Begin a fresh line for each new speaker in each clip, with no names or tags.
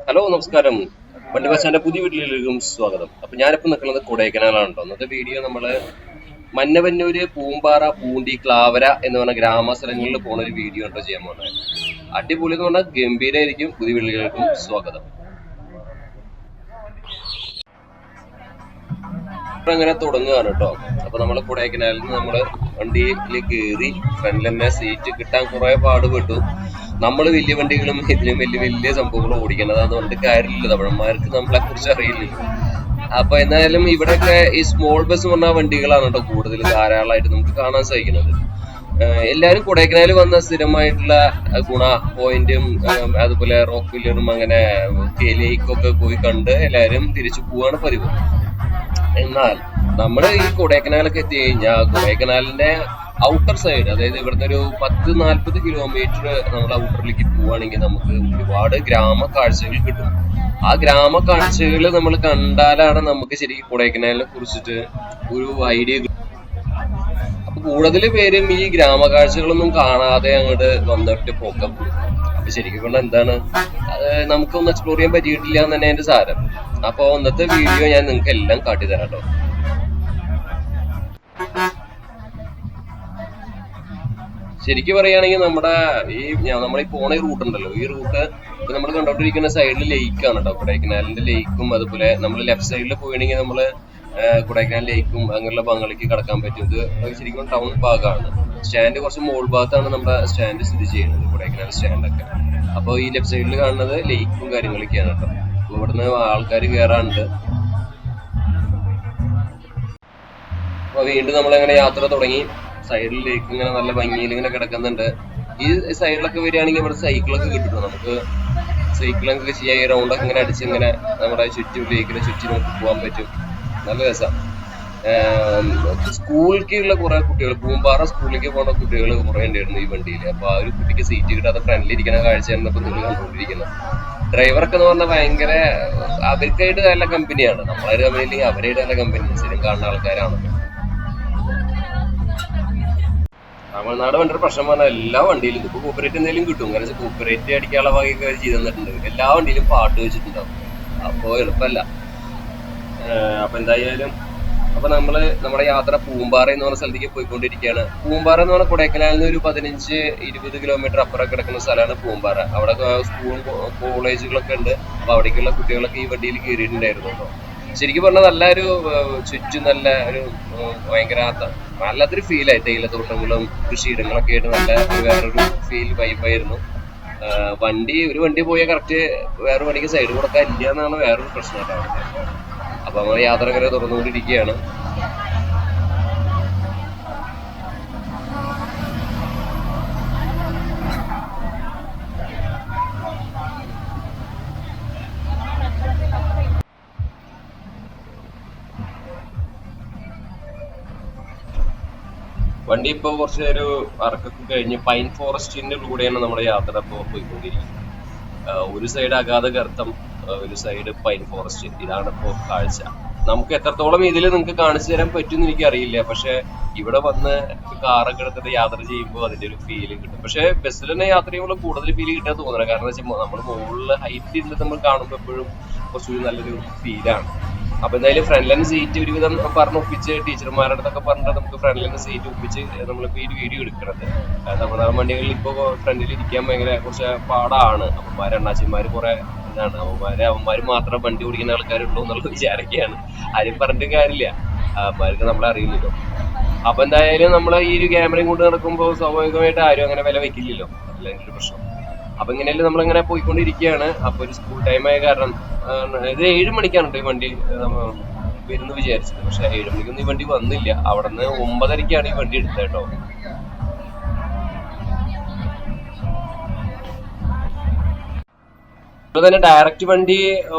Hello നമസ്കാരം. വണ്ടിവാശാന്റെ പുതിയ വീട്ടിലേക്കും സ്വാഗതം. അപ്പൊ ഞാനിപ്പോ നിൽക്കുന്നത് കൊടൈക്കനാലാണ് കേട്ടോ. ഇന്നത്തെ വീഡിയോ നമ്മള് മന്നവന്നൂര്, പൂമ്പാറ, പൂണ്ടി, ക്ലാവര എന്ന് പറഞ്ഞ ഗ്രാമ സ്ഥലങ്ങളിൽ പോണ ഒരു വീഡിയോ ഉണ്ടോ ചെയ്യാൻ പോകുന്നത്. അടിപൊളി എന്ന് പറഞ്ഞാൽ ഗംഭീരായിരിക്കും. പുതിയ വീട്ടിലേക്കും സ്വാഗതം. അങ്ങനെ തുടങ്ങുകയാണ് കേട്ടോ. അപ്പൊ നമ്മള് കൊടൈക്കനാലിൽ നിന്ന് നമ്മള് വണ്ടിയിൽ കയറി ഫ്രണ്ടിൽ തന്നെ സീറ്റ് കിട്ടാൻ കുറെ പാടുപെട്ടു. നമ്മൾ വലിയ വണ്ടികളും ഇതിലും വലിയ വലിയ സംഭവങ്ങളും ഓടിക്കുന്നത് അതുകൊണ്ട് കാര്യമില്ല. തമിഴന്മാർക്ക് നമ്മളെ കുറിച്ച് അറിയില്ലല്ലോ. അപ്പൊ എന്തായാലും ഇവിടെയൊക്കെ ഈ സ്മോൾ ബസ് പറഞ്ഞ വണ്ടികളാണ് കേട്ടോ കൂടുതൽ ധാരാളമായിട്ട് നമുക്ക് കാണാൻ സാധിക്കുന്നത്. എല്ലാരും കൊടൈക്കനാലിൽ വന്ന സ്ഥിരമായിട്ടുള്ള ഗുണ പോയിന്റും അതുപോലെ റോക്ക് വില്ലറും അങ്ങനെ ലേക്കൊക്കെ പോയി കണ്ട് എല്ലാരും തിരിച്ചു പോവാണ് പതിവ്. എന്നാൽ നമ്മൾ ഈ കൊടൈക്കനാലൊക്കെ എത്തി കഴിഞ്ഞാൽ കൊടൈക്കനാലിന്റെ ഔട്ടർ സൈഡ്, അതായത് ഇവിടുന്ന് ഒരു 10-40 കിലോമീറ്റർ നമ്മൾ ഔട്ടറിലേക്ക് പോവുകയാണെങ്കിൽ നമുക്ക് ഒരുപാട് ഗ്രാമ കാഴ്ചകൾ കിട്ടും. ആ ഗ്രാമ കാഴ്ചകൾ നമ്മൾ കണ്ടാലാണ് നമുക്ക് ശരിക്കും കൊടൈക്കനാലിനെ കുറിച്ചിട്ട് ഒരു ഐഡിയ കിട്ടും. അപ്പൊ കൂടുതൽ പേരും ഈ ഗ്രാമ കാഴ്ചകളൊന്നും കാണാതെ അങ്ങോട്ട് വന്നിട്ട് പോക്കാം. അപ്പൊ ശരിക്കും കൊണ്ട് എന്താണ് അത് നമുക്കൊന്നും എക്സ്പ്ലോർ ചെയ്യാൻ പറ്റിയിട്ടില്ല എന്ന് തന്നെ എന്റെ സാരം. അപ്പൊ ഇന്നത്തെ വീഡിയോ ഞാൻ നിങ്ങൾക്ക് എല്ലാം കാട്ടിത്തരാം കേട്ടോ. ശരിക്കും പറയുകയാണെങ്കിൽ നമ്മുടെ നമ്മളീ പോണ ഈ റൂട്ട് ഉണ്ടല്ലോ, ഈ റൂട്ട് ഇപ്പൊ നമ്മൾ കണ്ടോണ്ടിരിക്കുന്ന സൈഡിൽ ലേക്കാണ് കേട്ടോ. കൊടൈക്കനാലിന്റെ ലേക്കും അതുപോലെ നമ്മൾ ലെഫ്റ്റ് സൈഡിൽ പോയിട്ടുണ്ടെങ്കിൽ നമ്മള് കൊടൈക്കനാൽ ലേക്കും അങ്ങനെയുള്ള ഭാഗങ്ങളിലേക്ക് കടക്കാൻ പറ്റും. ഇത് ശരിക്കും ടൗൺ ഭാഗമാണ്. സ്റ്റാൻഡ് കുറച്ച് മോൾ ഭാഗത്താണ് നമ്മുടെ സ്റ്റാൻഡ് സ്ഥിതി ചെയ്യുന്നത്, കൊടൈക്കനാൽ സ്റ്റാൻഡൊക്കെ. അപ്പോൾ ഈ ലെഫ്റ്റ് സൈഡിൽ കാണുന്നത് ലേക്കും കാര്യങ്ങളൊക്കെയാണ് കേട്ടോ. അപ്പൊ ഇവിടുന്ന് ആൾക്കാർ കയറാറുണ്ട്. അപ്പൊ വീണ്ടും നമ്മളങ്ങനെ യാത്ര തുടങ്ങി. സൈഡിലേക്ക് ഇങ്ങനെ നല്ല ഭംഗിയിൽ ഇങ്ങനെ കിടക്കുന്നുണ്ട്. ഈ സൈഡിലൊക്കെ വരികയാണെങ്കിൽ ഇവിടെ സൈക്കിളൊക്കെ കിട്ടും. നമുക്ക് സൈക്കിളൊക്കെ ചെയ്യാൻ ഈ റൗണ്ടൊക്കെ ഇങ്ങനെ അടിച്ച് ഇങ്ങനെ നമ്മുടെ ചുറ്റും ലേക്കിനെ ചുറ്റി നമുക്ക് പോകാൻ പറ്റും. നല്ല രസമാണ്. സ്കൂളിലേക്കുള്ള കുറെ കുട്ടികൾ, പൂമ്പാറ സ്കൂളിലേക്ക് പോകുന്ന കുട്ടികൾ കുറെ ഉണ്ടായിരുന്നു ഈ വണ്ടിയിൽ. അപ്പൊ ആ ഒരു കുട്ടിക്ക് സീറ്റ് കിട്ടാതെ ഫ്രണ്ടിലിരിക്കുന്ന കാഴ്ചയാണ് ഇപ്പൊ നിങ്ങൾ കണ്ടുകൊണ്ടിരിക്കുന്നത്. ഡ്രൈവർക്ക് എന്ന് പറഞ്ഞാൽ ഭയങ്കര അവർക്കായിട്ട് നല്ല കമ്പനിയാണ്. നമ്മളൊരു കമ്പനിയില്ലെങ്കിൽ അവരായിട്ട് നല്ല കമ്പനി ശരിക്കും കാണുന്ന ആൾക്കാരാണ്. തമിഴ്നാട് വേണ്ട ഒരു പ്രശ്നം പറഞ്ഞാൽ എല്ലാ വണ്ടിയിലും ഇപ്പൊ കോപ്പറേറ്റ് എന്തെങ്കിലും കിട്ടും. കാരണം കോപ്പറേറ്റ് അടിക്കാനുള്ള വകയൊക്കെ ചെയ്ത് തന്നിട്ടുണ്ട്. എല്ലാ വണ്ടിയിലും പാട്ട് വെച്ചിട്ടുണ്ടാവും. അപ്പൊ എളുപ്പമല്ല. അപ്പൊ എന്തായാലും അപ്പൊ നമ്മുടെ യാത്ര പൂമ്പാറ എന്ന് പറഞ്ഞ സ്ഥലത്തേക്ക് പോയിക്കൊണ്ടിരിക്കുകയാണ്. പൂമ്പാറ എന്ന് പറഞ്ഞാൽ കൊടൈക്കനാലിൽ നിന്ന് ഒരു 15-20 കിലോമീറ്റർ അപ്പുറം കിടക്കുന്ന സ്ഥലമാണ് പൂമ്പാറ. അവിടെ സ്കൂളും കോളേജുകളൊക്കെ ഉണ്ട്. അപ്പൊ അവിടേക്കുള്ള കുട്ടികളൊക്കെ ഈ വണ്ടിയിൽ കയറിയിട്ടുണ്ടായിരുന്നു കേട്ടോ. ശരിക്കും പറഞ്ഞാൽ നല്ലൊരു ചുറ്റും നല്ല ഒരു ഭയങ്കര നല്ലതൊരു ഫീലായി. തേയിലത്തോട്ടങ്ങളും കൃഷിയിടങ്ങളൊക്കെ ആയിട്ട് നല്ല വേറൊരു ഫീൽ വൈബായിരുന്നു. ഒരു വണ്ടി പോയാൽ കറക്റ്റ് വേറെ വണ്ടിക്ക് സൈഡ് കൊടുക്കാൻ ഇല്ല എന്നാണ് വേറൊരു പ്രശ്നം കേട്ടോ. അപ്പൊ നമ്മൾ യാത്ര ഇങ്ങനെ തുറന്നുകൊണ്ടിരിക്കുകയാണ്. വണ്ടി ഇപ്പൊ കുറച്ച് ഒരു ഇറക്കൊക്കെ കഴിഞ്ഞ് പൈൻ ഫോറസ്റ്റിന്റെ കൂടെയാണ് നമ്മുടെ യാത്ര ഇപ്പോൾ പോയിക്കൊണ്ടിരിക്കുന്നത്. ഒരു സൈഡ് അഗാധ ഗർത്തം, ഒരു സൈഡ് പൈൻ ഫോറസ്റ്റ്. ഇതാണ് ഇപ്പോൾ കാഴ്ച. നമുക്ക് എത്രത്തോളം ഇതിൽ നിങ്ങൾക്ക് കാണിച്ചു തരാൻ പറ്റുമെന്ന് എനിക്കറിയില്ല. പക്ഷെ ഇവിടെ വന്ന് കാറൊക്കെ എടുത്തിട്ട് യാത്ര ചെയ്യുമ്പോൾ അതിന്റെ ഒരു ഫീല് കിട്ടും. പക്ഷെ ബസ്സിൽ തന്നെ യാത്ര ചെയ്യുമ്പോൾ കൂടുതൽ ഫീല് കിട്ടാൻ തോന്നുന്നത്. കാരണം എന്താ വെച്ചാൽ നമ്മൾ മുകളിൽ ഹൈറ്റ് ഇരുന്നിട്ട് നമ്മൾ കാണുമ്പോൾ എപ്പോഴും കുറച്ചുകൂടി നല്ലൊരു ഫീലാണ്. അപ്പൊ എന്തായാലും ഫ്രണ്ടിലന്നെ സീറ്റ് ഒരുവിധം പറഞ്ഞൊപ്പിച്ച് ടീച്ചർമാരുടെ അടുത്തൊക്കെ പറഞ്ഞിട്ട് നമുക്ക് ഫ്രണ്ടിലന്നെ സീറ്റ് ഒപ്പിച്ച് നമ്മളിപ്പോ ഈ വീഡിയോ എടുക്കണത്. തമിഴ്നാട് വണ്ടികളിൽ ഇപ്പൊ ഫ്രണ്ടിൽ ഇരിക്കാൻ ഭയങ്കര കുറച്ച് പാടാണ്. അമ്മമാര് അണ്ണാച്ചിമാര് കുറെ ഇതാണ്. അവന്മാര് മാത്രം വണ്ടി ഓടിക്കുന്ന ആൾക്കാരുള്ളൂ എന്നുള്ളത് വിചാരിക്കുകയാണ്. ആരും പറഞ്ഞിട്ട് കാര്യമില്ല, അവന്മാർക്ക് നമ്മളെ അറിയില്ലല്ലോ. അപ്പൊ എന്തായാലും നമ്മളെ ഈ ഒരു ക്യാമറയും കൊണ്ട് നടക്കുമ്പോൾ സ്വാഭാവികമായിട്ട് ആരും അങ്ങനെ വില വെക്കില്ലല്ലോ. അല്ലെങ്കിൽ ഒരു പ്രശ്നം. അപ്പൊ ഇങ്ങനെയല്ലേ നമ്മളിങ്ങനെ പോയിക്കൊണ്ടിരിക്കുകയാണ്. അപ്പൊ ഒരു സ്കൂൾ ടൈം ആയ കാരണം ഇത് 7 മണിക്കാണ് ഈ വണ്ടി വരുന്നു വിചാരിച്ചത്. പക്ഷെ 7 മണിക്കൊന്നും ഈ വണ്ടി വന്നില്ല. അവിടെ നിന്ന് 9:30ക്കാണ് ഈ വണ്ടി എടുത്തത് കേട്ടോ. ഇപ്പൊ തന്നെ ഡയറക്റ്റ് വണ്ടി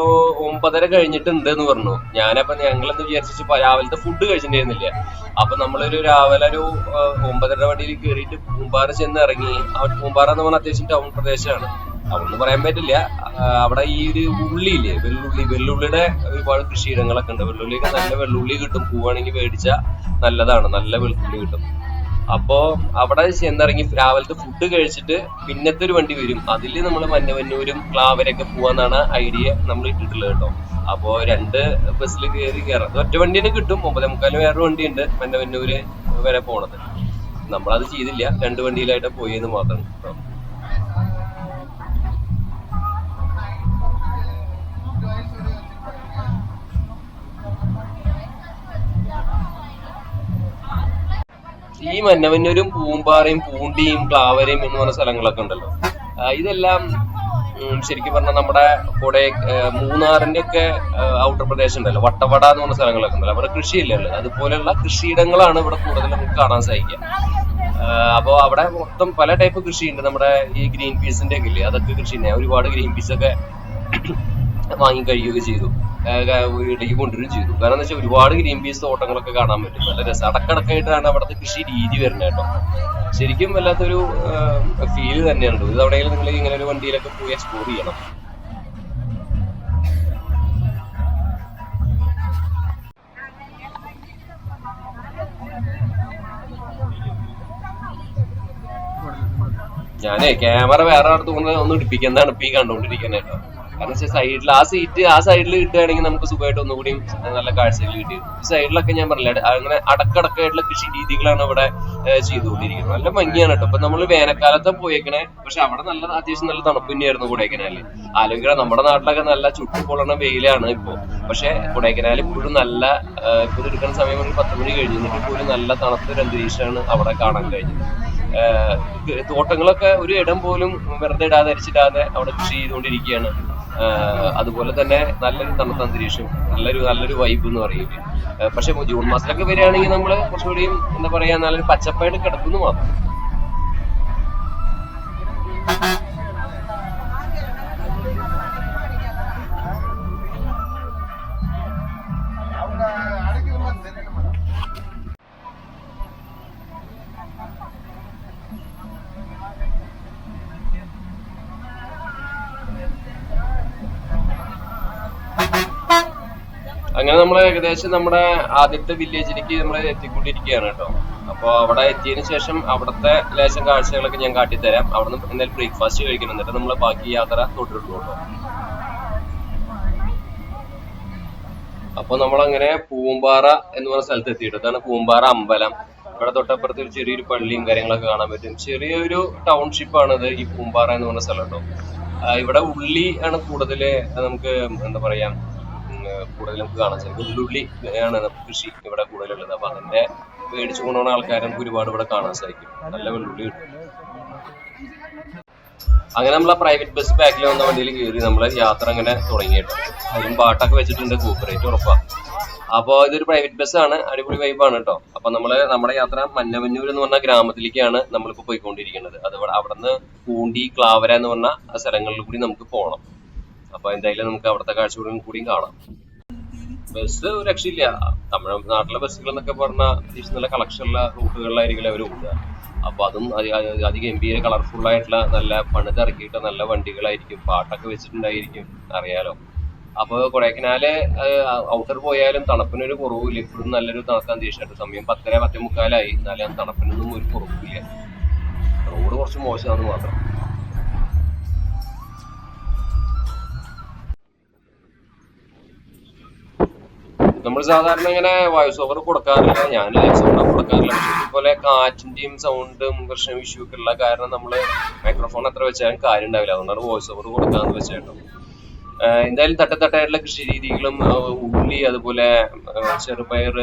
9:30 കഴിഞ്ഞിട്ടുണ്ട് എന്ന് പറഞ്ഞു. ഞങ്ങളെന്ത് വിചാരിച്ചു രാവിലത്തെ ഫുഡ് കഴിച്ചിട്ടുണ്ടായിരുന്നില്ല. അപ്പൊ നമ്മളൊരു രാവിലെ ഒരു 9:30 വണ്ടിയിൽ കയറിയിട്ട് പൂമ്പാറ ചെന്ന് ഇറങ്ങി. പൂമ്പാറ എന്ന് പറഞ്ഞാൽ അത്യാവശ്യം ടൗൺ പ്രദേശമാണ്. അതൊന്നും പറയാൻ പറ്റില്ല. അവിടെ ഈ ഒരു ഉള്ളിയില്ലേ, വെള്ളുള്ളിയുടെ ഒരുപാട് കൃഷിയിടങ്ങളൊക്കെ ഉണ്ട്. വെള്ളുള്ളിയൊക്കെ നല്ല വെള്ളുള്ളി കിട്ടും. പോവാണെങ്കിൽ മേടിച്ചാൽ നല്ലതാണ്, നല്ല വെളുത്തുള്ളി കിട്ടും. അപ്പോ അവിടെ ചെന്നിറങ്ങി രാവിലത്തെ ഫുഡ് കഴിച്ചിട്ട് പിന്നത്തെ ഒരു വണ്ടി വരും. അതിൽ നമ്മൾ മന്നവന്നൂരും ക്ലാവരൊക്കെ പോവാന്നാണ് ഐഡിയ നമ്മൾ ഇട്ടിട്ടുള്ളത് കേട്ടോ. അപ്പോ 2 ബസ്സിൽ കയറാം. ഒറ്റ വണ്ടി തന്നെ കിട്ടും. 9:45 വേറൊരു വണ്ടിയുണ്ട് മന്നവന്നൂര് വരെ പോണത്. നമ്മളത് ചെയ്തില്ല, 2 വണ്ടിയിലായിട്ട് പോയെന്ന് മാത്രം കേട്ടോ. ഈ മന്നവന്നൂരും പൂമ്പാറയും പൂണ്ടിയും ക്ലാവരയും എന്ന് പറഞ്ഞ സ്ഥലങ്ങളൊക്കെ ഉണ്ടല്ലോ, ഇതെല്ലാം ശരിക്കും പറഞ്ഞാൽ നമ്മുടെ കൂടെ മൂന്നാറിന്റെ ഒക്കെ ഔട്ടർ പ്രദേശം ഉണ്ടല്ലോ, വട്ടവട എന്ന് പറഞ്ഞ സ്ഥലങ്ങളൊക്കെ ഉണ്ടല്ലോ, അവിടെ കൃഷിയില്ലല്ലോ. അതുപോലെയുള്ള കൃഷിയിടങ്ങളാണ് ഇവിടെ കൂടുതൽ നമുക്ക് കാണാൻ സാധിക്കുക. അപ്പോൾ അവിടെ മൊത്തം പല ടൈപ്പ് കൃഷിയുണ്ട്. നമ്മുടെ ഈ ഗ്രീൻ പീസിന്റെ ഒക്കെ ഇല്ലേ, അതൊക്കെ കൃഷി തന്നെ. ഒരുപാട് ഗ്രീൻ പീസ് ഒക്കെ വാങ്ങി കഴിയുകയൊക്കെ ചെയ്തു, വീട്ടിലേക്ക് കൊണ്ടുവരികയും ചെയ്തു. കാരണം എന്താ വെച്ചാൽ ഒരുപാട് ഗ്രീൻ പീസ് തോട്ടങ്ങളൊക്കെ കാണാൻ പറ്റും. നല്ല രസം അടക്കടക്കായിട്ടാണ് അവിടുത്തെ കൃഷി രീതി വരുന്നത് കേട്ടോ. ശരിക്കും വല്ലാത്തൊരു ഫീല് തന്നെയാണ്. ഇത് എവിടെയെങ്കിലും നിങ്ങൾ ഇങ്ങനെ ഒരു വണ്ടിയിലൊക്കെ പോയി എക്സ്പ്ലോർ ചെയ്യണം. ഞാനേ ക്യാമറ വേറെ അടുത്ത് കൊണ്ട് ഒന്ന് ഇടിപ്പിക്കുന്നതാണ് ഇപ്പൊ ഈ കണ്ടുകൊണ്ടിരിക്കുന്നത് കേട്ടോ. കാരണം വെച്ചാൽ സൈഡിൽ ആ സൈഡിൽ കിട്ടുകയാണെങ്കിൽ നമുക്ക് സുഖമായിട്ട് ഒന്നുകൂടി നല്ല കാഴ്ചകൾ കിട്ടി. ഈ സൈഡിലൊക്കെ ഞാൻ പറഞ്ഞില്ല, അങ്ങനെ അടക്കടക്കായിട്ടുള്ള കൃഷി രീതികളാണ് ഇവിടെ ചെയ്തുകൊണ്ടിരിക്കുന്നത്. നല്ല ഭംഗിയാണ് കേട്ടോ. ഇപ്പൊ നമ്മൾ വേനൽക്കാലത്ത് പോയേക്കണേ, പക്ഷെ അവിടെ അത്യാവശ്യം നല്ല തണുപ്പ് തന്നെയായിരുന്നു കൊടൈക്കനാലിൽ. ആലോചിക്കണം, നമ്മുടെ നാട്ടിലൊക്കെ നല്ല ചുട്ടുപൊള്ളണ വെയിലാണ് ഇപ്പോ. പക്ഷെ കൊടൈക്കനാൽ ഇപ്പോഴും നല്ല, ഇപ്പൊ എടുക്കുന്ന സമയം ഒരു 10 മണി കഴിഞ്ഞിട്ട് പോലും നല്ല തണുത്തൊരു അന്തരീക്ഷമാണ് അവിടെ കാണാൻ കഴിഞ്ഞത്. തോട്ടങ്ങളൊക്കെ ഒരു ഇടം പോലും വെറുതെ ഇടാതെ അരിച്ചിടാതെ അവിടെ കൃഷി ചെയ്തുകൊണ്ടിരിക്കുകയാണ്. അതുപോലെ തന്നെ നല്ലൊരു തണുത്ത അന്തരീക്ഷം, നല്ലൊരു വൈബ് എന്ന് പറയുന്നത്. പക്ഷെ ജൂൺ മാസത്തിലൊക്കെ വരികയാണെങ്കിൽ നമ്മള് കുറച്ചുകൂടി എന്താ പറയാ, നല്ലൊരു പച്ചപ്പായിട്ട് കിടക്കുന്നു മാത്രം. അങ്ങനെ നമ്മൾ ഏകദേശം നമ്മുടെ ആദ്യത്തെ വില്ലേജിലേക്ക് നമ്മൾ എത്തിക്കൊണ്ടിരിക്കുകയാണ് കേട്ടോ. അപ്പോൾ അവിടെ എത്തിയതിനു ശേഷം അവിടുത്തെ ലേശം കാഴ്ചകളൊക്കെ ഞാൻ കാട്ടിത്തരാം. അവിടെ നിന്ന് എന്തായാലും ബ്രേക്ക്ഫാസ്റ്റ് കഴിക്കണം, എന്നിട്ട് നമ്മൾ ബാക്കി യാത്ര തുടരുള്ളൂ കേട്ടോ. അപ്പൊ നമ്മളങ്ങനെ പൂമ്പാറ എന്ന് പറഞ്ഞ സ്ഥലത്ത് എത്തിയിട്ട്, അതാണ് പൂമ്പാറ അമ്പലം. ഇവിടെ തൊട്ടപ്പുറത്ത് ഒരു ചെറിയൊരു പള്ളിയും കാര്യങ്ങളൊക്കെ കാണാൻ പറ്റും. ചെറിയൊരു ടൗൺഷിപ്പ് ആണിത് ഈ പൂമ്പാറ എന്ന് പറഞ്ഞ സ്ഥലം കേട്ടോ. ഇവിടെ ഉള്ളി ആണ് കൂടുതൽ നമുക്ക് എന്താ പറയാ, കൂടുതൽ നമുക്ക് കാണാൻ സാധിക്കും. ഉള്ളുള്ളി ആണ് കൃഷി ഇവിടെ കൂടുതലുള്ളത്. അപ്പൊ അതിന്റെ മേടിച്ചു കൊണ്ടുപോകുന്ന ആൾക്കാരെ നമുക്ക് ഒരുപാട് ഇവിടെ കാണാൻ സാധിക്കും. നല്ല വെള്ളുള്ളി കിട്ടും. അങ്ങനെ നമ്മൾ ആ പ്രൈവറ്റ് ബസ് ബാക്കിൽ വന്ന വണ്ടിയിൽ കയറി നമ്മള് യാത്ര അങ്ങനെ തുടങ്ങിയിട്ട്, അതിലും പാട്ടൊക്കെ വെച്ചിട്ടുണ്ട്, കൂപ്പറേറ്റ് ഉറപ്പാ. അപ്പൊ ഇതൊരു പ്രൈവറ്റ് ബസ്സാണ്, അടിപൊളി വൈബാണ് കേട്ടോ. അപ്പൊ നമ്മുടെ യാത്ര മന്നവന്നൂർ എന്ന് പറഞ്ഞ ഗ്രാമത്തിലേക്കാണ് നമ്മളിപ്പോ പോയിക്കൊണ്ടിരിക്കുന്നത്. അവിടെ നിന്ന് പൂണ്ടി ക്ലാവര എന്ന് പറഞ്ഞ സ്ഥലങ്ങളിൽ കൂടി നമുക്ക് പോകണം. അപ്പൊ എന്തായാലും നമുക്ക് അവിടുത്തെ കാഴ്ചകളും കൂടിയും കാണാം. ബസ് ഒരു രക്ഷയില്ല. നാട്ടിലെ ബസ്സുകൾ എന്നൊക്കെ പറഞ്ഞാൽ അത്യാവശ്യം നല്ല കളക്ഷനുള്ള റൂട്ടുകളിലായിരിക്കും അവർ ഓടുക. അപ്പൊ അതും അതിഗംഭീര കളർഫുൾ ആയിട്ടുള്ള നല്ല പണിതിറക്കിയിട്ട് നല്ല വണ്ടികളായിരിക്കും, പാട്ടൊക്കെ വെച്ചിട്ടുണ്ടായിരിക്കും, അറിയാലോ. അപ്പൊ കൊടൈക്കനാല് ഔട്ടർ പോയാലും തണുപ്പിനൊരു കുറവില്ല. ഇപ്പോഴും നല്ലൊരു തണുത്ത അന്തരീക്ഷമായിട്ട്. സമയം 10:30 10:45 എന്നാലും തണുപ്പിനൊന്നും ഒരു കുറവില്ല. റോഡ് കുറച്ച് മോശമാണെന്ന് മാത്രം. നമ്മൾ സാധാരണ ഇങ്ങനെ വോയിസ് ഓവർ കൊടുക്കാറില്ല, ഞാൻ വോയിസ് ഓവർ കൊടുക്കാറില്ല. പക്ഷെ ഇതുപോലെ കാറ്റിന്റെയും സൗണ്ടും പ്രശ്നം ഇഷ്യൂ ഒക്കെ ഉള്ള കാരണം നമ്മള് മൈക്രോഫോൺ എത്ര വെച്ചാലും കാര്യം ഉണ്ടാവില്ല. അതുകൊണ്ടാണ് വോയിസ് ഓവർ കൊടുക്കാന്ന് വെച്ചേട്ടോ. എന്തായാലും തട്ടത്തട്ടായിട്ടുള്ള കൃഷി രീതികളും, ഉള്ളി, അതുപോലെ ചെറുപയർ,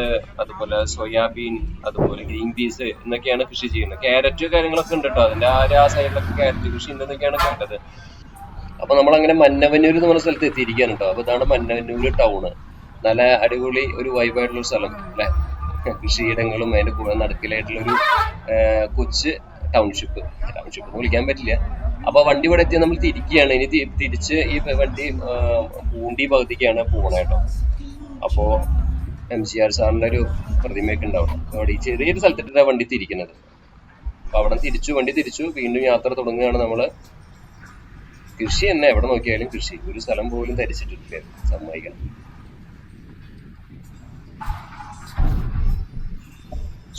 അതുപോലെ സോയാബീൻ, അതുപോലെ ഗ്രീൻ പീസ് എന്നൊക്കെയാണ് കൃഷി ചെയ്യുന്നത്. ക്യാരറ്റ് കാര്യങ്ങളൊക്കെ ഉണ്ട് കേട്ടോ. അതിന്റെ ആ സൈഡിലൊക്കെ ക്യാരറ്റ് കൃഷി ഉണ്ടെന്നൊക്കെയാണ് കേട്ടത്. അപ്പൊ നമ്മളങ്ങനെ മന്നവന്നൂർ എന്ന് പറഞ്ഞ സ്ഥലത്ത് എത്തിയിരിക്കുകയാണ് കേട്ടോ. അപ്പൊ ഇതാണ് മന്നവന്നൂർ ടൗണ്. നല്ല അടിപൊളി ഒരു വൈബായിട്ടുള്ള സ്ഥലം അല്ലെ. കൃഷിയിടങ്ങളും അതിന്റെ കൂടെ നടുക്കിലായിട്ടുള്ളൊരു കൊച്ച് ടൗൺഷിപ്പ് എന്ന് വിളിക്കാൻ പറ്റില്ല. അപ്പൊ വണ്ടി ഇവിടെ എത്തിയാൽ നമ്മൾ തിരിക്കുകയാണ്. ഇനി തിരിച്ച് ഈ വണ്ടി പൂണ്ടി ഭാഗത്തേക്കാണ് പോകണത് കേട്ടോ. അപ്പോ MCR സാറിന്റെ ഒരു പ്രതിമയൊക്കെ ഉണ്ടാവും അവിടെ. ഈ ചെറിയൊരു സ്ഥലത്തിട്ടാണ് വണ്ടി തിരിക്കുന്നത്. അപ്പൊ അവിടെ വണ്ടി തിരിച്ചു വീണ്ടും യാത്ര തുടങ്ങുകയാണ് നമ്മള്. കൃഷി തന്നെ, എവിടെ നോക്കിയാലും കൃഷി. ഒരു സ്ഥലം പോലും ധരിച്ചിട്ടില്ല, സമ്മതിക്കണം.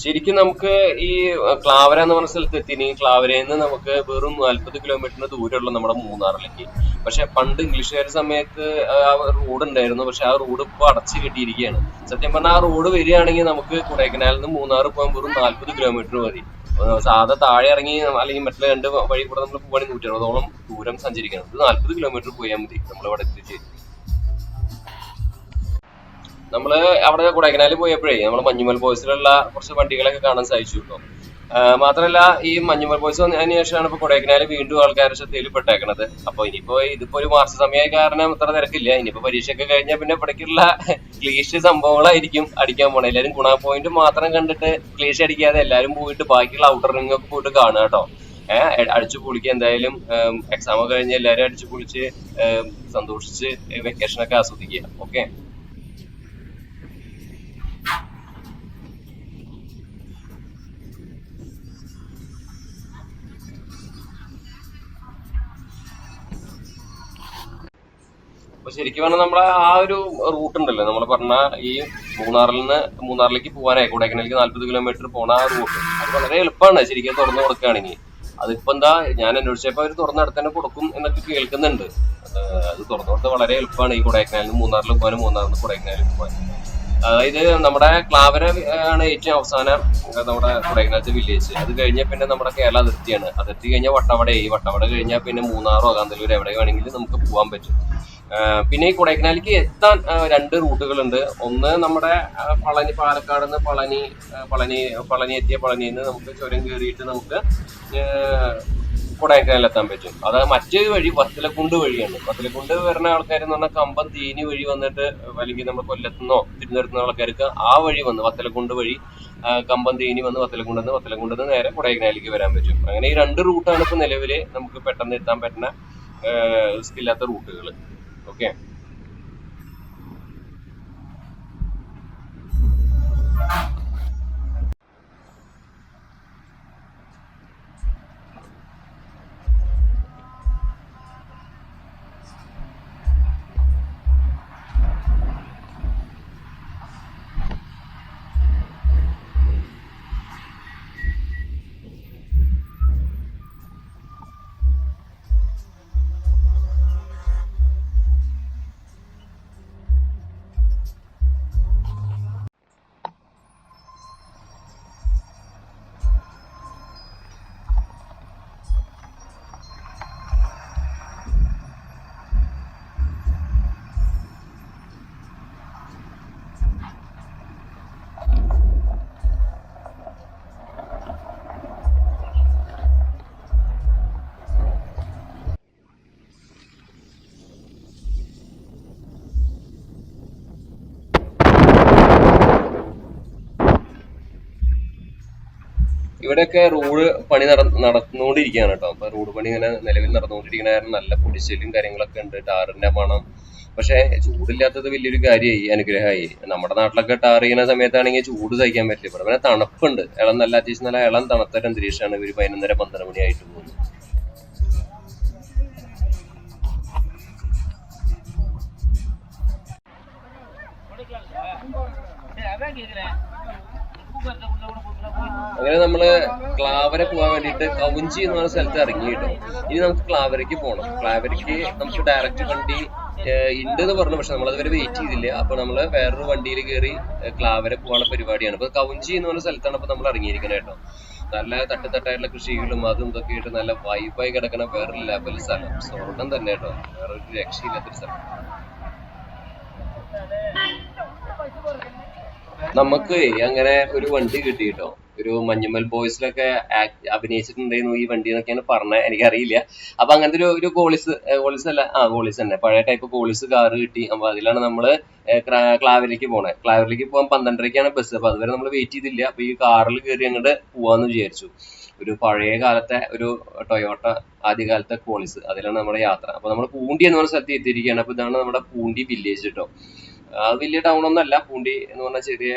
ശരിക്കും നമുക്ക് ഈ ക്ലാവര എന്ന് പറഞ്ഞ സ്ഥലത്ത് എത്തിനി ക്ലാവരയിൽ നിന്ന് നമുക്ക് വെറും 40 കിലോമീറ്ററിന് ദൂരമുള്ള നമ്മുടെ മൂന്നാറിലേക്ക്. പക്ഷെ പണ്ട് ഇംഗ്ലീഷുകാരുടെ സമയത്ത് ആ റോഡ് ഉണ്ടായിരുന്നു. പക്ഷെ ആ റോഡ് ഇപ്പൊ അടച്ചു കെട്ടിയിരിക്കുകയാണ്. സത്യം പറഞ്ഞാൽ ആ റോഡ് വരികയാണെങ്കിൽ നമുക്ക് കൊടൈക്കനാലിൽ നിന്ന് മൂന്നാർ പോകാൻ വെറും 40 കിലോമീറ്റർ മതി. സാധാ താഴെ ഇറങ്ങി അല്ലെങ്കിൽ മറ്റുള്ള രണ്ട് വഴി കൂടെ നമ്മൾ പോവുകയാണെങ്കിൽ 160ഓളം ദൂരം സഞ്ചരിക്കണം. ഇത് 40 കിലോമീറ്റർ പോയാൽ മതി നമ്മളിവിടെ എത്തിച്ചേരും. നമ്മള് അവിടെ കൊടൈക്കനാലിൽ പോയപ്പോഴേ നമ്മള് മഞ്ഞുമൽ ബോയ്സിലുള്ള കുറച്ച് വണ്ടികളൊക്കെ കാണാൻ സാധിച്ചു കേട്ടോ. മാത്രല്ല ഈ മഞ്ഞുമൽ ബോയ്സ് വന്നതിന് ശേഷമാണ് ഇപ്പൊ കൊടൈക്കനാല് വീണ്ടും ആൾക്കാരുടെ ശ്രദ്ധയിൽ പെട്ടേക്കണത്. അപ്പൊ ഇനിയിപ്പോ ഇതിപ്പോ ഒരു മാർച്ച് സമയമായ കാരണം ഇത്ര തിരക്കില്ല. ഇനിയിപ്പോ പരീക്ഷയൊക്കെ കഴിഞ്ഞാൽ പിന്നെ ഇവിടേക്കുള്ള ക്ലീഷ് സംഭവങ്ങളായിരിക്കും അടിക്കാൻ പോണേ. എല്ലാരും ഗുണ പോയിന്റ് മാത്രം കണ്ടിട്ട് ക്ലീഷ് അടിക്കാതെ എല്ലാരും പോയിട്ട് ബാക്കിയുള്ള ഔട്ടർ റിംഗ് ഒക്കെ പോയിട്ട് കാണുക കേട്ടോ. അടിച്ചു പൊളിക്കുക. എന്തായാലും എക്സാം ഒക്കെ കഴിഞ്ഞ് എല്ലാരും അടിച്ചു പൊളിച്ച് സന്തോഷിച്ച് വെക്കേഷനൊക്കെ ആസ്വദിക്കുക. ഓക്കെ. അപ്പൊ ശരിക്കും പറഞ്ഞാൽ നമ്മളെ ആ ഒരു റൂട്ട് ഉണ്ടല്ലോ, നമ്മൾ പറഞ്ഞ ഈ മൂന്നാറിലേക്ക് പോകാനായി കൊടൈക്കനാലിലേക്ക് 40 കിലോമീറ്റർ പോണ ആ റൂട്ട്, അത് വളരെ എളുപ്പമാണ് ശരിക്കും തുറന്നു കൊടുക്കുകയാണെങ്കിൽ. അതിപ്പോ എന്താ ഞാൻ അന്വേഷിച്ചപ്പോ അവർ തുറന്ന് അടുത്ത് തന്നെ കൊടുക്കും എന്നൊക്കെ കേൾക്കുന്നുണ്ട്. അത് തുറന്നു കൊടുത്താൽ വളരെ എളുപ്പമാണ് ഈ കൊടൈക്കനാലിൽ മൂന്നാറിൽ പോകാനും മൂന്നാറിൽ നിന്ന് കൊടൈക്കനാലിൽ പോകാൻ. അതായത് നമ്മുടെ ക്ലാവര ആണ് ഏറ്റവും അവസാനം നമ്മുടെ കൊടൈക്കനാലത്തെ വില്ലേജ്. അത് കഴിഞ്ഞാൽ പിന്നെ നമ്മുടെ കേരള അതിർത്തിയാണ്. അതിർത്തി കഴിഞ്ഞാൽ വട്ടവട കഴിഞ്ഞാൽ പിന്നെ മൂന്നാറോ കാന്തല്ലൂർ എവിടെ വേണമെങ്കിലും നമുക്ക് പോകാൻ പറ്റും. പിന്നെ ഈ കൊടൈക്കനാലിലേക്ക് എത്താൻ രണ്ട് റൂട്ടുകളുണ്ട്. ഒന്ന് നമ്മുടെ പാലക്കാട് നിന്ന് പളനി എത്തിയ പളനിയിൽ നിന്ന് നമുക്ക് ചുരം കയറിയിട്ട് നമുക്ക് കൊടൈക്കനാലിൽ എത്താൻ പറ്റും. അതായത് മറ്റൊരു വഴി വത്തലക്കുണ്ട് വഴിയാണ്. വത്തലക്കുണ്ട് വരുന്ന ആൾക്കാരെന്ന് പറഞ്ഞാൽ കമ്പം തേനി വഴി വന്നിട്ട്, അല്ലെങ്കിൽ നമ്മൾ കൊല്ലത്തുനിന്നോ തിരുവനന്തപുരത്തുനിന്നോ ആൾക്കാർക്ക് ആ വഴി വന്ന് വത്തലക്കുണ്ട് വഴി കമ്പം തേനി വന്ന് വത്തലക്കുണ്ടെന്ന് നേരെ കൊടൈക്കനാലിലേക്ക് വരാൻ പറ്റും. അങ്ങനെ ഈ രണ്ട് റൂട്ടാണ് ഇപ്പൊ നിലവില് നമുക്ക് പെട്ടെന്ന് എത്താൻ പറ്റുന്ന റിസ്ക് ഇല്ലാത്ത റൂട്ടുകൾ. ഓക്കെ. ഇവിടെയൊക്കെ റോഡ് പണി നടന്നുകൊണ്ടിരിക്കുകയാണ് കേട്ടോ. അപ്പൊ റോഡ് പണി ഇങ്ങനെ നിലവിൽ നടന്നുകൊണ്ടിരിക്കുന്ന കാരണം നല്ല പൊടിശല്യം കാര്യങ്ങളൊക്കെ ഉണ്ട്, ടാറിന്റെ മണം. പക്ഷെ ചൂടില്ലാത്തത് വലിയൊരു കാര്യമായി, അനുഗ്രഹമായി. നമ്മുടെ നാട്ടിലൊക്കെ ടാർ ചെയ്യുന്ന സമയത്താണെങ്കിൽ ചൂട് സഹിക്കാൻ പറ്റില്ല. ഇവിടെ പിന്നെ തണുപ്പുണ്ട്, നല്ല അത്യാവശ്യം നല്ല ഇളം തണുത്തൊരു അന്തരീക്ഷമാണ് ഒരു 11:30-12 മണിയായിട്ട് പോകുന്നത്. അങ്ങനെ നമ്മള് ക്ലാവര പോകാൻ വേണ്ടിയിട്ട് കവുഞ്ചി എന്ന് പറഞ്ഞ സ്ഥലത്ത് ഇറങ്ങി കേട്ടോ. ഇനി നമുക്ക് ക്ലാവരയ്ക്ക് പോകണം. ക്ലാവരയ്ക്ക് നമുക്ക് ഡയറക്റ്റ് വണ്ടി ഉണ്ട് എന്ന് പറഞ്ഞു, പക്ഷെ നമ്മളതുവരെ വെയിറ്റ് ചെയ്തില്ല. അപ്പൊ നമ്മള് വേറൊരു വണ്ടിയിൽ കയറി ക്ലാവര പോകാനുള്ള പരിപാടിയാണ്. ഇപ്പൊ കവുഞ്ചി എന്ന് പറഞ്ഞ സ്ഥലത്താണ് ഇപ്പൊ നമ്മൾ ഇറങ്ങിയിരിക്കുന്നത് കേട്ടോ. നല്ല തട്ടുതട്ടായിട്ടുള്ള കൃഷികളും അതും ഇതൊക്കെ ആയിട്ട് നല്ല വൈബായി കിടക്കണ വേറൊരു ലെവൽ സ്ഥലം, സ്വർഗം തന്നെ കേട്ടോ. വേറൊരു രക്ഷയില്ലാത്തൊരു സ്ഥലം. നമുക്ക് അങ്ങനെ ഒരു വണ്ടി കിട്ടി കേട്ടോ. ഒരു മഞ്ഞുമൽ ബോയ്സിലൊക്കെ അഭിനയിച്ചിട്ടുണ്ടായിരുന്നു ഈ വണ്ടി എന്നൊക്കെയാണ് പറഞ്ഞത്, എനിക്കറിയില്ല. അപ്പൊ അങ്ങനത്തെ ഒരു കോളിസ് അല്ല, കോളിസ് തന്നെ, പഴയ ടൈപ്പ് കോളിസ് കാറ് കിട്ടി. അപ്പൊ അതിലാണ് നമ്മള് ക്ലാവരയ്ക്ക് പോണേ. ക്ലാവരയ്ക്ക് പോകാൻ 12:30ക്കാണ് ബസ്. അപ്പൊ അതുവരെ നമ്മൾ വെയിറ്റ് ചെയ്തില്ല. അപ്പൊ ഈ കാറിൽ കയറി അങ്ങോട്ട് പോവാന്ന് വിചാരിച്ചു. ഒരു പഴയ കാലത്തെ ഒരു ടൊയോട്ട ആദ്യകാലത്തെ കോളിസ്, അതിലാണ് നമ്മുടെ യാത്ര. അപ്പൊ നമ്മൾ പൂണ്ടി എന്ന് പറഞ്ഞ സ്ഥലത്ത് എത്തിയിരിക്കുകയാണ്. അപ്പൊ ഇതാണ് നമ്മുടെ പൂണ്ടി വില്ലേജ് കേട്ടോ. അത് വലിയ ടൗൺ ഒന്നല്ല. പൂണ്ടി എന്ന് പറഞ്ഞാൽ ചെറിയ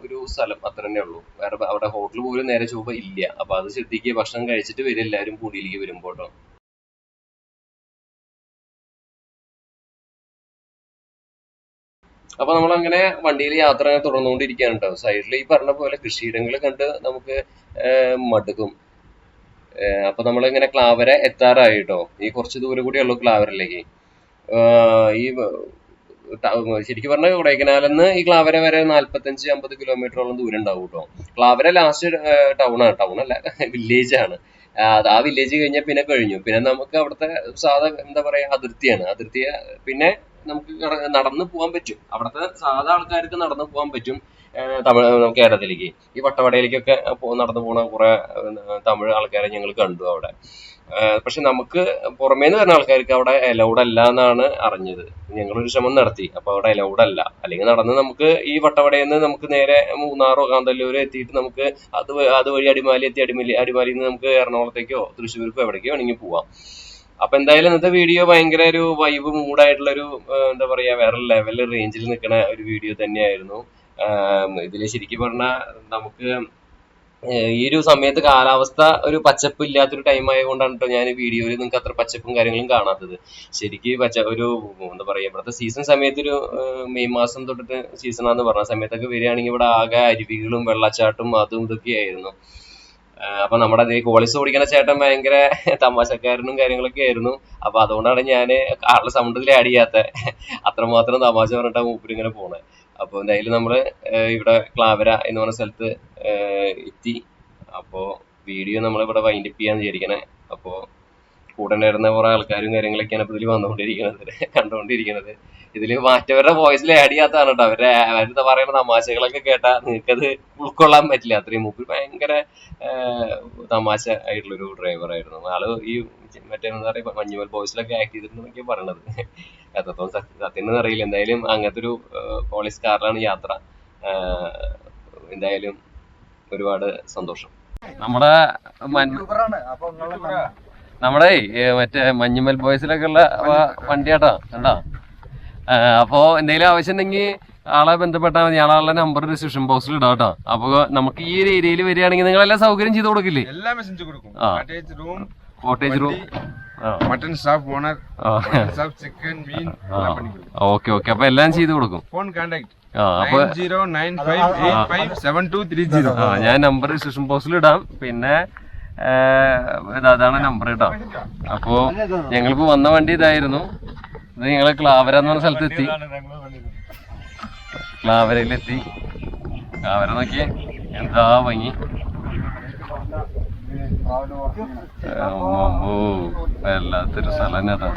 ഒരു സ്ഥലം, അത്ര തന്നെ ഉള്ളൂ. വേറെ അവിടെ ഹോട്ടൽ പോലും നേരെ ചൊവ്വ ഇല്ല. അപ്പൊ അത് ശ്രദ്ധിക്കുക, ഭക്ഷണം കഴിച്ചിട്ട് വരും എല്ലാവരും പൂണ്ടിയിലേക്ക് വരുമ്പോ കേട്ടോ. അപ്പൊ നമ്മളങ്ങനെ വണ്ടിയിൽ യാത്ര തുടർന്നുകൊണ്ടിരിക്കുകയാണ് കേട്ടോ. സൈഡിൽ ഈ പറഞ്ഞ പോലെ കൃഷിയിടങ്ങൾ കണ്ട് നമുക്ക് മടുക്കും. അപ്പൊ നമ്മളിങ്ങനെ ക്ലാവര എത്താറായി കേട്ടോ. ഈ കുറച്ച് ദൂരം കൂടിയേ ഉള്ളൂ ക്ലാവരയിലേക്ക്. ഈ ശരിക്കും പറഞ്ഞാൽ കൊടൈക്കനാലിന്ന് ഈ ക്ലാവര വരെ 45-50 കിലോമീറ്ററോളം ദൂരം ഉണ്ടാവും കേട്ടോ. ക്ലാവര ലാസ്റ്റ് ടൗണല്ല വില്ലേജ് ആണ്. ആ വില്ലേജ് കഴിഞ്ഞാൽ പിന്നെ കഴിഞ്ഞു. പിന്നെ നമുക്ക് അവിടുത്തെ സാധാ എന്താ പറയാ അതിർത്തി പിന്നെ നമുക്ക് നടന്നു പോകാൻ പറ്റും. അവിടുത്തെ സാധാ ആൾക്കാർക്ക് നടന്നു പോകാൻ പറ്റും. കേരളത്തിലേക്ക് ഈ വട്ടവടയിലേക്കൊക്കെ നടന്നു പോണ കുറെ തമിഴ് ആൾക്കാരെ ഞങ്ങൾ കണ്ടു അവിടെ. പക്ഷെ നമുക്ക് പുറമേന്ന് വരുന്ന ആൾക്കാർക്ക് അവിടെ അലൗഡ് അല്ല എന്നാണ് അറിഞ്ഞത്. ഞങ്ങളൊരു ശ്രമം നടത്തി. അപ്പൊ അവിടെ അലൗഡ് അല്ല. അല്ലെങ്കിൽ നടന്ന് നമുക്ക് ഈ വട്ടവടയിൽ നിന്ന് നമുക്ക് നേരെ മൂന്നാറോ കാന്തല്ലൂരോ എത്തിയിട്ട് നമുക്ക് അതുവഴി അടിമാലി എത്തി അടിമാലിയിൽ നിന്ന് നമുക്ക് എറണാകുളത്തേക്കോ തൃശ്ശൂർക്കോ എവിടേക്കോ വേണമെങ്കിൽ പോവാം. അപ്പൊ എന്തായാലും ഇന്നത്തെ വീഡിയോ ഭയങ്കര ഒരു വൈബ് മൂഡായിട്ടുള്ള ഒരു എന്താ പറയാ വേറെ ലെവൽ റേഞ്ചിൽ നിൽക്കുന്ന ഒരു വീഡിയോ തന്നെയായിരുന്നു. ഇതില് ശരിക്കും പറഞ്ഞാൽ നമുക്ക് ഈ ഒരു സമയത്ത് കാലാവസ്ഥ ഒരു പച്ചപ്പ് ഇല്ലാത്തൊരു ടൈം ആയതുകൊണ്ടാണ് കേട്ടോ ഞാൻ വീഡിയോയിൽ നിങ്ങൾക്ക് അത്ര പച്ചപ്പും കാര്യങ്ങളും കാണാത്തത്. ശരിക്കും ഒരു എന്താ പറയാ ഇവിടുത്തെ സീസൺ സമയത്ത് ഒരു മെയ് മാസം തൊട്ടിട്ട് സീസണാന്ന് പറഞ്ഞ സമയത്തൊക്കെ വരികയാണെങ്കിൽ ഇവിടെ ആകെ അരുവികളും വെള്ളച്ചാട്ടും അതും ഇതൊക്കെ ആയിരുന്നു. അപ്പൊ നമ്മുടെ കോളിസ് ഓടിക്കുന്ന ചേട്ടൻ ഭയങ്കര തമാശക്കാരനും കാര്യങ്ങളൊക്കെ ആയിരുന്നു. അപ്പൊ അതുകൊണ്ടാണ് ഞാന് ആളുടെ സൗണ്ടിൽ ആഡ് ചെയ്യാത്ത. അത്രമാത്രം തമാശ പറഞ്ഞിട്ടാണ് മൂപ്പര് ഇങ്ങനെ പോണേ. അപ്പൊ എന്തായാലും നമ്മള് ഇവിടെ ക്ലാവര എന്ന് പറഞ്ഞ സ്ഥലത്ത് എത്തി. അപ്പോ വീഡിയോ നമ്മളിവിടെ വൈൻഡപ്പ് ചെയ്യാന്ന് വിചാരിക്കണേ. അപ്പോ കൂടെ ഉണ്ടായിരുന്ന കുറെ ആൾക്കാരും കാര്യങ്ങളൊക്കെയാണ് ഇപ്പൊ ഇതിൽ വന്നുകൊണ്ടിരിക്കുന്നത് കണ്ടുകൊണ്ടിരിക്കുന്നത്. ഇതില് മറ്റവരുടെ വോയിസിൽ ആഡ് ചെയ്യാത്തതാണ് കേട്ടോ. അവരുടെ പറയുന്ന തമാശകളൊക്കെ കേട്ടാ നിങ്ങൾക്കത് ഉൾക്കൊള്ളാൻ പറ്റില്ല. അത്രയും മൂപ്പര് ഭയങ്കര തമാശ ആയിട്ടുള്ളൊരു ഡ്രൈവർ ആയിരുന്നു ആള്. ഈ മറ്റേ എന്താ പറയാ മഞ്ഞുമൽ ബോയ്സിലൊക്കെ ആക്ട് ചെയ്തിട്ടുണ്ടെന്നൊക്കെയാണ് പറയണത്. അതൊന്നും സത്യം അറിയില്ല. എന്തായാലും അങ്ങനത്തെ ഒരു പോലീസ് കാറിലാണ് യാത്ര. എന്തായാലും ഒരുപാട് സന്തോഷം. നമ്മുടെ മറ്റേ മഞ്ഞുമൽ ബോയ്സിലൊക്കെ ഉള്ള വണ്ടിയാട്ടാ കണ്ടാ. അപ്പോ എന്തെങ്കിലും ആവശ്യം ഉണ്ടെങ്കിൽ ആളെ ബന്ധപ്പെട്ടാൽ മതി. ആളെ നമ്പർ ഡിസ്ക്രിപ്ഷൻ ബോക്സിൽ ഇടാം കേട്ടോ. അപ്പൊ നമുക്ക് ഈ ഒരു ഏരിയയിൽ വരികയാണെങ്കിൽ നിങ്ങൾ എല്ലാ സൗകര്യം ചെയ്ത് കൊടുക്കില്ലേ? Cottage room, mutton shop owner, chicken മീൻ. Okay okay. അപ്പൊ എല്ലാം ചെയ്ത് കൊടുക്കും. ഫോൺ കോൺടാക്ട് അപ്പൊ ഞാൻ നമ്പർ ഡിസ്ക്രിപ്ഷൻ ബോക്സിൽ ഇടാം. പിന്നെ അതാണ് നമ്പർ കേട്ടോ. അപ്പോ ഞങ്ങളിപ്പോ വന്ന വണ്ടി ഇതായിരുന്നു. ഇത് ഞങ്ങള് ക്ലാവര എന്ന് പറഞ്ഞ സ്ഥലത്തെത്തി. ക്ലാവരയിലെത്തി. ക്ലാവര നോക്കിയേ എന്താ ഭംഗി. വല്ലാത്തൊരു സ്ഥലം തന്നെയാ.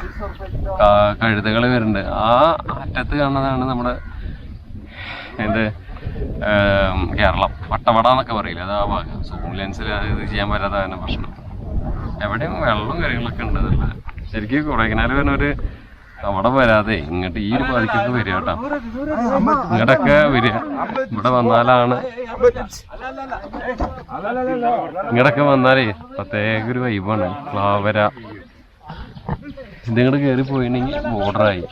കഴുതകൾ വരുന്നുണ്ട്. ആ അറ്റത്ത് കാണുന്നതാണ് നമ്മുടെ കേരളം. വട്ടവട എന്നൊക്കെ പറയില്ല, അത് ആ ഭാഗം. സൂം ലെൻസിൽ ഇത് ചെയ്യാൻ പറ്റാത്തതാണ് പ്രശ്നം. എവിടെയും വെള്ളവും കാര്യങ്ങളൊക്കെ ഉണ്ട്. ശരിക്കും കൊടൈക്കനാൽ വരുന്നവര് അവിടെ വരാതെ ഇങ്ങോട്ട് ഈ ഒരു പാതിക്കൊക്കെ വരിക കേട്ടോ. ഇങ്ങോട്ടൊക്കെ വരിക. ഇവിടെ വന്നാലാണ് ഇങ്ങോട്ടൊക്കെ വന്നാലേ പ്രത്യേക ഒരു വൈബാണ്. ക്ലാവര ഇതിങ്ങോട്ട് കയറി പോയിട്ടുണ്ടെങ്കിൽ ബോർഡറായി.